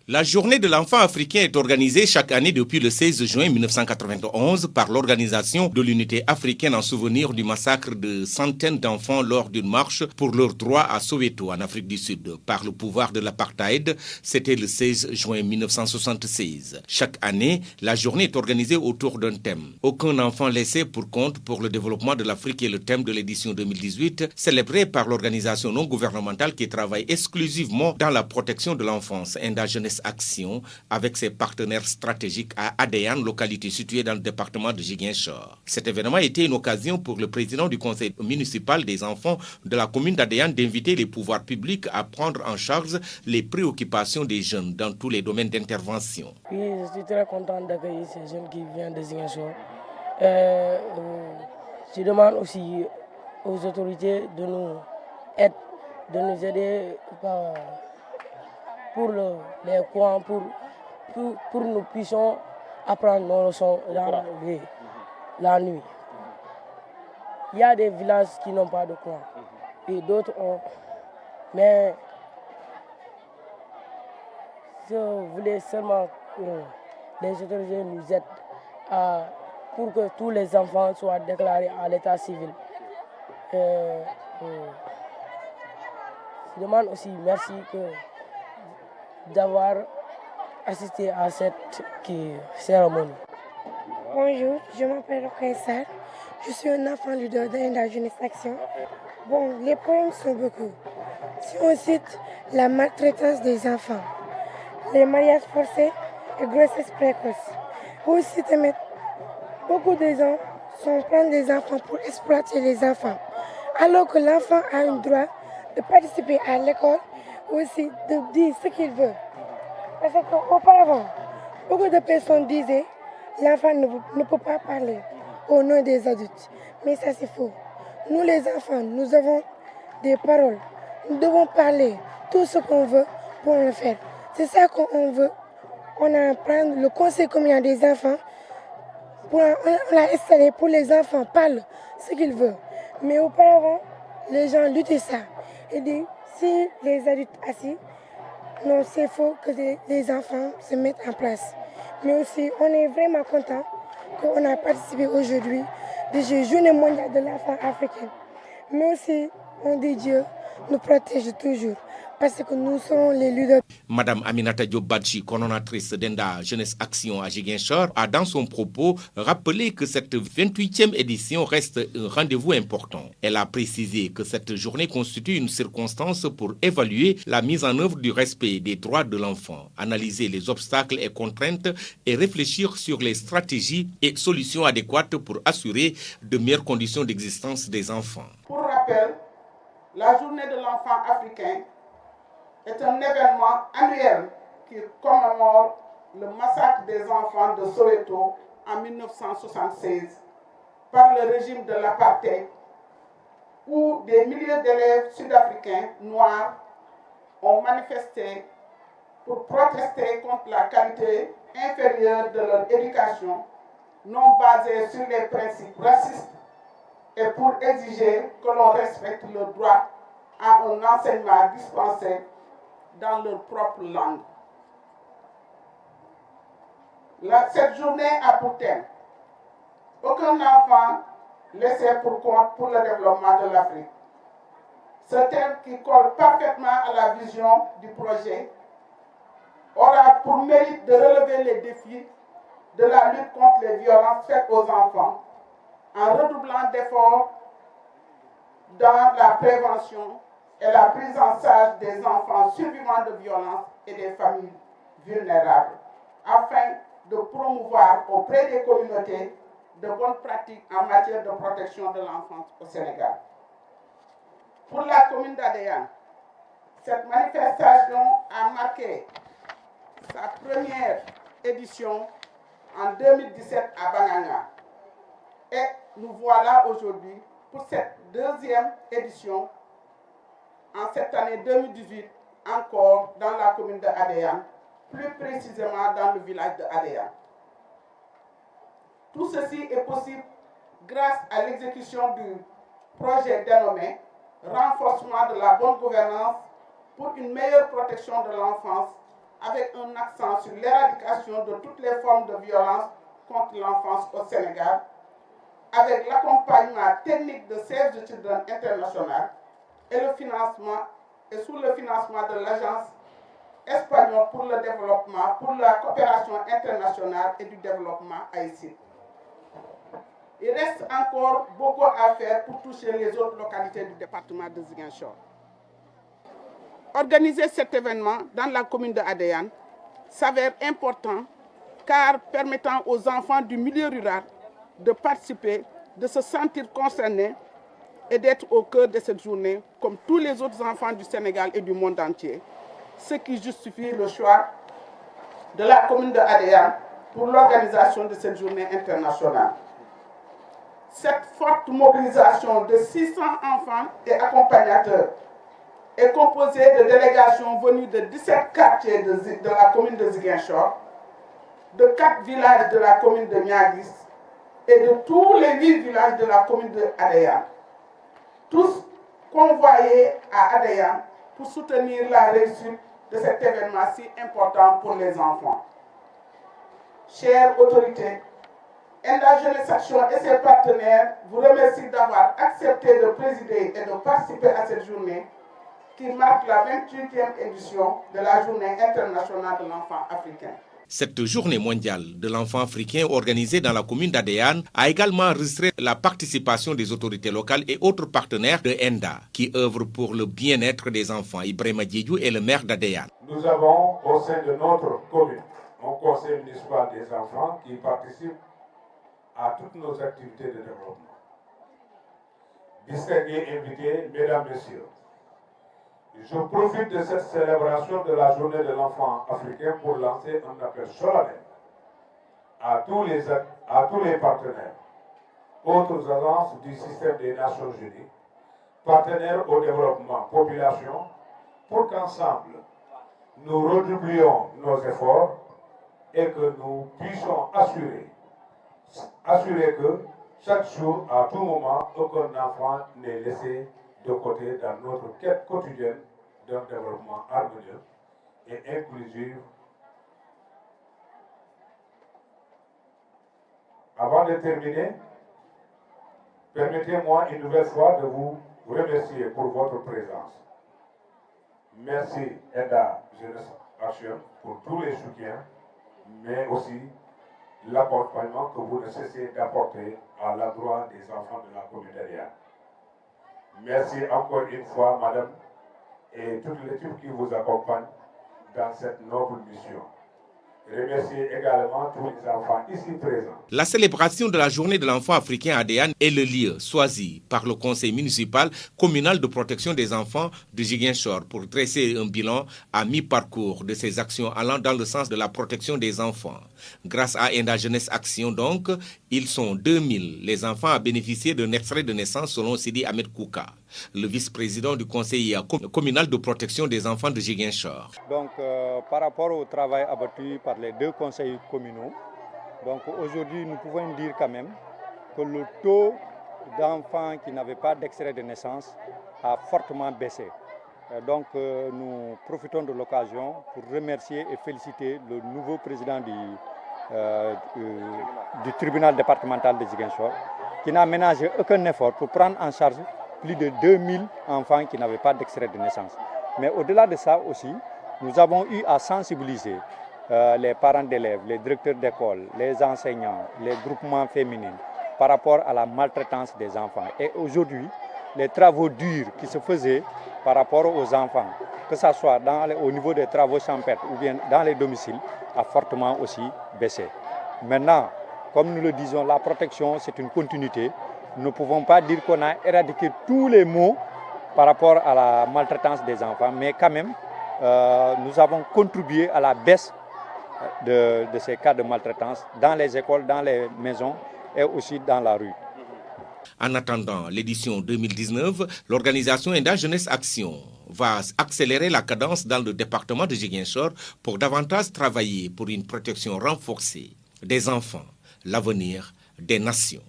La journée de l'enfant africain est organisée chaque année depuis le 16 juin 1991 par l'Organisation de l'Unité africaine en souvenir du massacre de centaines d'enfants lors d'une marche pour leur droit à Soweto en Afrique du Sud. Par le pouvoir de l'apartheid, c'était le 16 juin 1976. Chaque année, la journée est organisée autour d'un thème. Aucun enfant laissé pour compte pour le développement de l'Afrique est le thème de l'édition 2018, célébrée par l'organisation non gouvernementale qui travaille exclusivement dans la protection de l'enfance, Enda Jeunesse Action, avec ses partenaires stratégiques à Adéane, localité située dans le département de Ziguinchor. Cet événement a été une occasion pour le président du conseil municipal des enfants de la commune d'Adéane d'inviter les pouvoirs publics à prendre en charge les préoccupations des jeunes dans tous les domaines d'intervention. Oui, je suis très content d'accueillir ces jeunes qui viennent de Ziguinchor. Je demande aussi aux autorités de nous aider pour les coins, pour nous puissions apprendre nos leçons dans la nuit. Il y a des villages qui n'ont pas de coin et d'autres ont. Mais je voulais seulement que les autorités nous aident pour que tous les enfants soient déclarés à l'état civil. Je demande aussi merci d'avoir assisté à cette cérémonie. Bonjour, je m'appelle Rokhaya. Je suis un enfant leader d'Enda Jeunesse Action. Bon, les problèmes sont beaucoup. Si on cite la maltraitance des enfants, les mariages forcés et grossesses précoces. Aussi, beaucoup de gens prennent des enfants pour exploiter les enfants, alors que l'enfant a un droit de participer à l'école, aussi de dire ce qu'il veut. Parce qu'auparavant, beaucoup de personnes disaient que l'enfant ne peut pas parler au nom des adultes. Mais ça, c'est faux. Nous, les enfants, nous avons des paroles. Nous devons parler tout ce qu'on veut pour le faire. C'est ça qu'on veut. On a pris le conseil communal des enfants. On l'a installé pour les enfants parlent ce qu'ils veulent. Mais auparavant, les gens luttaient ça. Et disent, si les adultes assis, non, c'est faux que les enfants se mettent en place. Mais aussi, on est vraiment content qu'on a participé aujourd'hui de la Journée mondiale de l'enfant africain. Mais aussi, on dit Dieu nous protège toujours parce que nous sommes les leaders. Madame Aminata Diop Badji, coordonnatrice d'Enda Jeunesse Action à Ziguinchor, a dans son propos rappelé que cette 28e édition reste un rendez-vous important. Elle a précisé que cette journée constitue une circonstance pour évaluer la mise en œuvre du respect des droits de l'enfant, analyser les obstacles et contraintes et réfléchir sur les stratégies et solutions adéquates pour assurer de meilleures conditions d'existence des enfants. Pour rappel, la journée de l'enfant africain est un événement annuel qui commémore le massacre des enfants de Soweto en 1976 par le régime de l'apartheid, où des milliers d'élèves sud-africains noirs ont manifesté pour protester contre la qualité inférieure de leur éducation, non basée sur les principes racistes, et pour exiger que l'on respecte le droit à un enseignement dispensé dans leur propre langue. Cette journée a pour thème « Aucun enfant laissé pour compte pour le développement de l'Afrique ». Ce thème qui colle parfaitement à la vision du projet aura pour mérite de relever les défis de la lutte contre les violences faites aux enfants en redoublant d'efforts dans la prévention et la prise en charge des enfants survivants de violences et des familles vulnérables, afin de promouvoir auprès des communautés de bonnes pratiques en matière de protection de l'enfance au Sénégal. Pour la commune d'Adéane, cette manifestation a marqué sa première édition en 2017 à Banana. Et nous voilà aujourd'hui pour cette deuxième édition en cette année 2018, encore dans la commune de Adéane, plus précisément dans le village de Adéane. Tout ceci est possible grâce à l'exécution du projet dénommé « Renforcement de la bonne gouvernance pour une meilleure protection de l'enfance avec un accent sur l'éradication de toutes les formes de violence contre l'enfance au Sénégal, avec l'accompagnement technique de Save the Children International et sous le financement de l'Agence espagnole pour le développement, pour la coopération internationale et du développement haïtien. Il reste encore beaucoup à faire pour toucher les autres localités du département de Ziguinchor. Organiser cet événement dans la commune de Adéane s'avère important car permettant aux enfants du milieu rural de participer, de se sentir concernés et d'être au cœur de cette journée comme tous les autres enfants du Sénégal et du monde entier, ce qui justifie le choix de la commune de Adéane pour l'organisation de cette journée internationale. Cette forte mobilisation de 600 enfants et accompagnateurs est composée de délégations venues de 17 quartiers de la commune de Ziguinchor, de 4 villages de la commune de Niaguis et de tous les 8 villages de la commune de Adéane, tous convoyés à Adéane pour soutenir la réussite de cet événement si important pour les enfants. Chères autorités, ENDA Jeunesse Action et ses partenaires vous remercient d'avoir accepté de présider et de participer à cette journée qui marque la 28e édition de la Journée internationale de l'enfant africain. Cette journée mondiale de l'enfant africain organisée dans la commune d'Adéane a également enregistré la participation des autorités locales et autres partenaires de ENDA qui œuvrent pour le bien-être des enfants. Ibrahima Diédhiou est le maire d'Adéane. Nous avons au sein de notre commune un conseil municipal des enfants qui participe à toutes nos activités de développement. Distingués invités, mesdames, messieurs, je profite de cette célébration de la journée de l'enfant africain pour lancer un appel solennel à tous les partenaires, autres agences du système des Nations Unies, partenaires au développement, population, pour qu'ensemble nous redoublions nos efforts et que nous puissions assurer que chaque jour, à tout moment, aucun enfant n'est laissé de côté dans notre quête quotidienne d'un développement harmonieux et inclusif. Avant de terminer, permettez-moi une nouvelle fois de vous remercier pour votre présence. Merci ENDA Jeunesse Action pour tous les soutiens, mais aussi l'accompagnement que vous ne cessez d'apporter à l'endroit des enfants de la commune d'Adéane. Merci encore une fois, madame, et toute l'équipe qui vous accompagne dans cette noble mission. Remercier également tous les enfants ici présents. La célébration de la journée de l'enfant africain à Adéane est le lieu choisi par le conseil municipal communal de protection des enfants de Ziguinchor pour dresser un bilan à mi-parcours de ces actions allant dans le sens de la protection des enfants. Grâce à ENDA Jeunesse Action donc, ils sont 2000 les enfants à bénéficier d'un extrait de naissance selon Sidi Ahmed Kouka, le vice-président du conseil communal de protection des enfants de Ziguinchor. Donc par rapport au travail abattu par les deux conseils communaux, donc aujourd'hui nous pouvons dire quand même que le taux d'enfants qui n'avaient pas d'extrait de naissance a fortement baissé. Donc nous profitons de l'occasion pour remercier et féliciter le nouveau président du tribunal départemental de Ziguinchor qui n'a ménagé aucun effort pour prendre en charge plus de 2000 enfants qui n'avaient pas d'extrait de naissance. Mais au-delà de ça aussi, nous avons eu à sensibiliser les parents d'élèves, les directeurs d'école, les enseignants, les groupements féminins par rapport à la maltraitance des enfants. Et aujourd'hui, les travaux durs qui se faisaient par rapport aux enfants, que ce soit au niveau des travaux champêtres ou bien dans les domiciles, a fortement aussi baissé. Maintenant, comme nous le disons, la protection, c'est une continuité. Nous ne pouvons pas dire qu'on a éradiqué tous les maux par rapport à la maltraitance des enfants, mais quand même, nous avons contribué à la baisse de ces cas de maltraitance dans les écoles, dans les maisons et aussi dans la rue. En attendant l'édition 2019, l'organisation ENDA Jeunesse Action va accélérer la cadence dans le département de Ziguinchor pour davantage travailler pour une protection renforcée des enfants, l'avenir des nations.